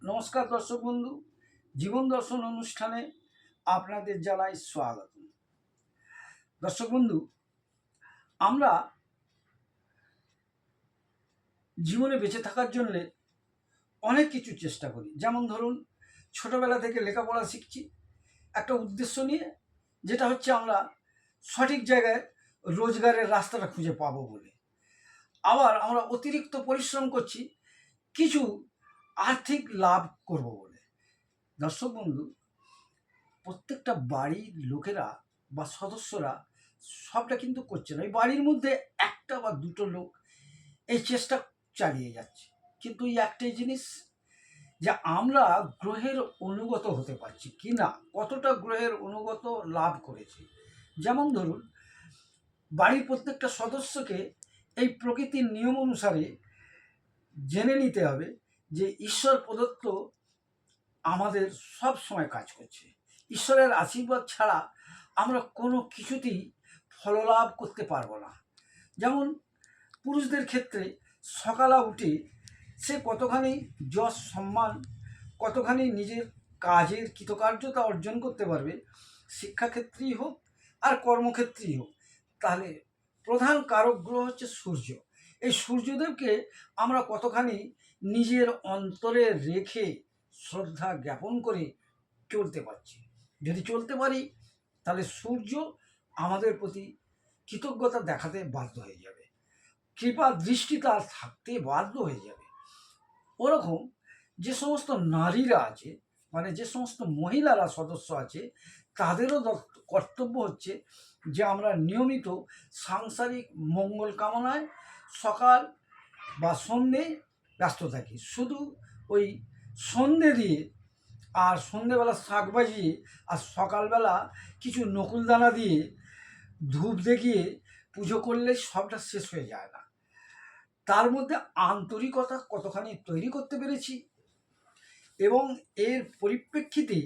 নমস্কার দর্শক বন্ধু, জীবন দর্শন অনুষ্ঠানে আপনাদের জানাই স্বাগত। দর্শক বন্ধু, আমরা জীবনে বেঁচে থাকার জন্যে অনেক কিছু চেষ্টা করি। যেমন ধরুন, ছোটোবেলা থেকে লেখাপড়া শিখছি একটা উদ্দেশ্য নিয়ে, যেটা হচ্ছে আমরা সঠিক জায়গায় রোজগারের রাস্তাটা খুঁজে পাবো বলে। আবার আমরা অতিরিক্ত পরিশ্রম করছি কিছু আর্থিক লাভ করব বলে। দর্শক বন্ধু, প্রত্যেকটা বাড়ির লোকেরা বা সদস্যরা সবটা কিন্তু করছে না। এই বাড়ির মধ্যে একটা বা দুটো লোক এই চেষ্টা চালিয়ে যাচ্ছে। কিন্তু এই একটাই জিনিস, যে আমরা গ্রহের অনুগত হতে পারছি কি না, কতটা গ্রহের অনুগত লাভ করেছি। যেমন ধরুন, বাড়ির প্রত্যেকটা সদস্যকে এই প্রকৃতির নিয়ম অনুসারে জেনে নিতে হবে যে ঈশ্বর প্রদত্ত আমাদের সব সময় কাজ করছে। ঈশ্বরের আশীর্বাদ ছাড়া আমরা কোনো কিছুতেই ফললাভ করতে পারবো না। যেমন পুরুষদের ক্ষেত্রে সকালে উঠে সে কতখানি যশ সম্মান, কতখানি নিজের কাজের কৃতকার্যতা অর্জন করতে পারবে, শিক্ষাক্ষেত্রেই হোক আর কর্মক্ষেত্রেই হোক, তাহলে প্রধান কারক গ্রহ হচ্ছে সূর্য। এই সূর্যদেবকে আমরা কতখানি নিজের অন্তরে রেখে শ্রদ্ধা জ্ঞাপন করে চলতে পারছি। যদি চলতে পারি, তাহলে সূর্য আমাদের প্রতি কৃতজ্ঞতা দেখাতে বাধ্য হয়ে যাবে, কৃপা দৃষ্টি তার থাকতে বাধ্য হয়ে যাবে। ওরকম যে সমস্ত নারীরা আছে, মানে যে সমস্ত মহিলারা সদস্য আছে, তাদেরও কর্তব্য হচ্ছে যে আমরা নিয়মিত সাংসারিক মঙ্গল কামনায় সকাল বা সন্ধে ব্যস্ত থাকি। শুধু ওই সন্ধে দিয়ে আর সন্ধেবেলা শাক বাজিয়ে আর সকালবেলা কিছু নকুলদানা দিয়ে ধূপ দেখিয়ে পুজো করলে সবটা শেষ হয়ে যায় না। তার মধ্যে আন্তরিকতা কতখানি তৈরি করতে পেরেছি, এবং এর পরিপ্রেক্ষিতে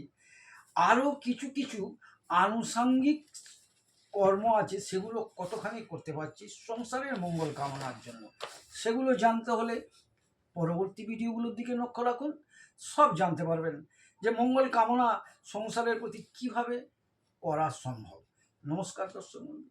আরও কিছু কিছু আনুষাঙ্গিক কর্ম আছে, সেগুলো কতখানি করতে পারছি সংসারের মঙ্গল কামনার জন্য, সেগুলো জানতে হলে পরবর্তী ভিডিওগুলোর দিকে লক্ষ্য রাখুন। সব জানতে পারবেন যে মঙ্গল কামনা সংসারের প্রতি কিভাবে করা সম্ভব। নমস্কার দর্শক বন্ধু।